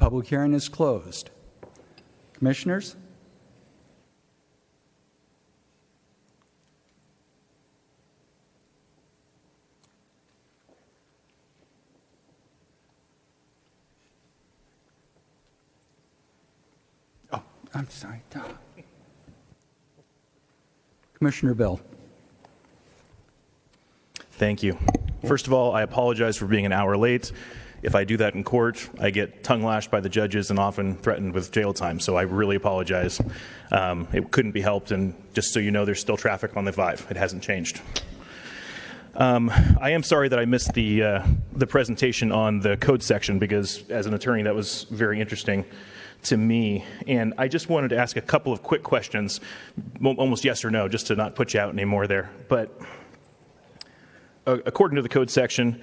Public hearing is closed. Commissioners? Oh, I'm sorry. Commissioner Bill. Thank you. First of all, I apologize for being an hour late. If I do that in court, I get tongue lashed by the judges and often threatened with jail time, so I really apologize. It couldn't be helped, and just so you know, there's still traffic on the 5. It hasn't changed. I am sorry that I missed the presentation on the code section, because as an attorney, that was very interesting to me. And I just wanted to ask a couple of quick questions, almost yes or no, just to not put you out anymore there. But according to the code section,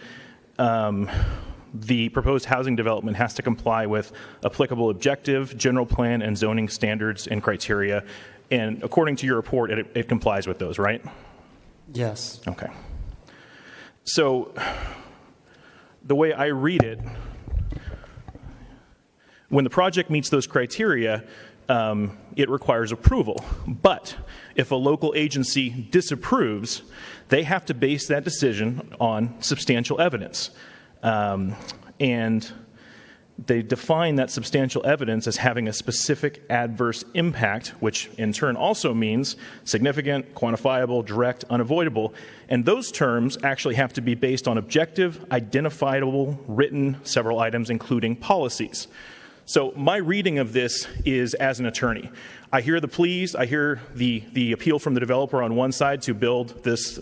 the proposed housing development has to comply with applicable objective, general plan, and zoning standards and criteria. And according to your report, it complies with those, right? Yes. Okay. So the way I read it, when the project meets those criteria, it requires approval. But if a local agency disapproves, they have to base that decision on substantial evidence. And they define that substantial evidence as having a specific adverse impact, which in turn also means significant, quantifiable, direct, unavoidable. And those terms actually have to be based on objective, identifiable, written, several items, including policies. So my reading of this is as an attorney. I hear the pleas, I hear the appeal from the developer on one side to build this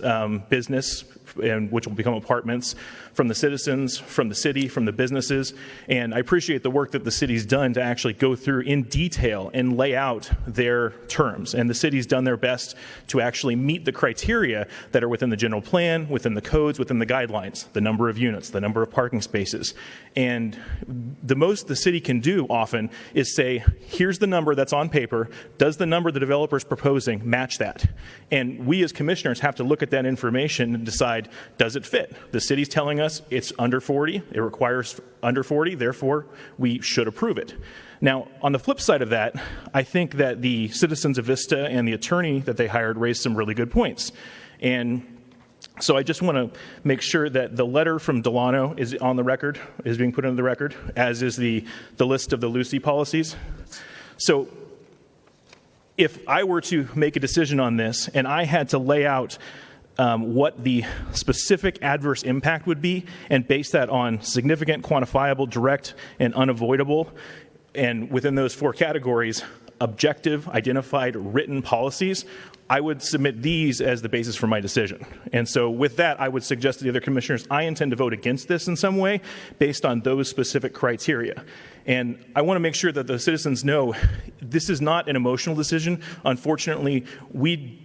business, and which will become apartments, from the citizens, from the city, from the businesses. And I appreciate the work that the city's done to actually go through in detail and lay out their terms. And the city's done their best to actually meet the criteria that are within the general plan, within the codes, within the guidelines, the number of units, the number of parking spaces. And the most the city can do often is say, here's the number that's on paper. Does the number the developer is proposing match that? And we as commissioners have to look at that information and decide, does it fit? The city's telling us it's under 40. It requires under 40. Therefore, we should approve it. Now, on the flip side of that, I think that the citizens of Vista and the attorney that they hired raised some really good points. And so I just want to make sure that the letter from Delano is on the record, is being put into the record, as is the list of the Lucy policies. So if I were to make a decision on this and I had to lay out what the specific adverse impact would be and base that on significant, quantifiable, direct, and unavoidable, and within those 4 categories, objective, identified, written policies, I would submit these as the basis for my decision. And so with that, I would suggest to the other commissioners, I intend to vote against this in some way based on those specific criteria. And I want to make sure that the citizens know this is not an emotional decision. Unfortunately, we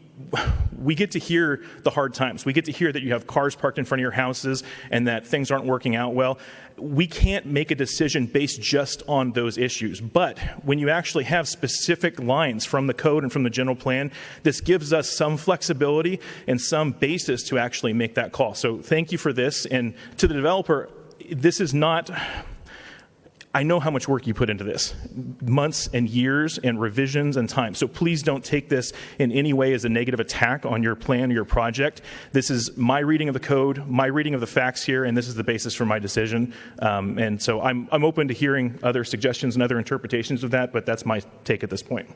get to hear the hard times. We get to hear that you have cars parked in front of your houses and that things aren't working out well. We can't make a decision based just on those issues. But when you actually have specific lines from the code and from the general plan, this gives us some flexibility and some basis to actually make that call. So thank you for this. And to the developer, this is not... I know how much work you put into this, months and years and revisions and time. So please don't take this in any way as a negative attack on your plan or your project. This is my reading of the code, my reading of the facts here, and this is the basis for my decision. And so I'm open to hearing other suggestions and other interpretations of that, but that's my take at this point.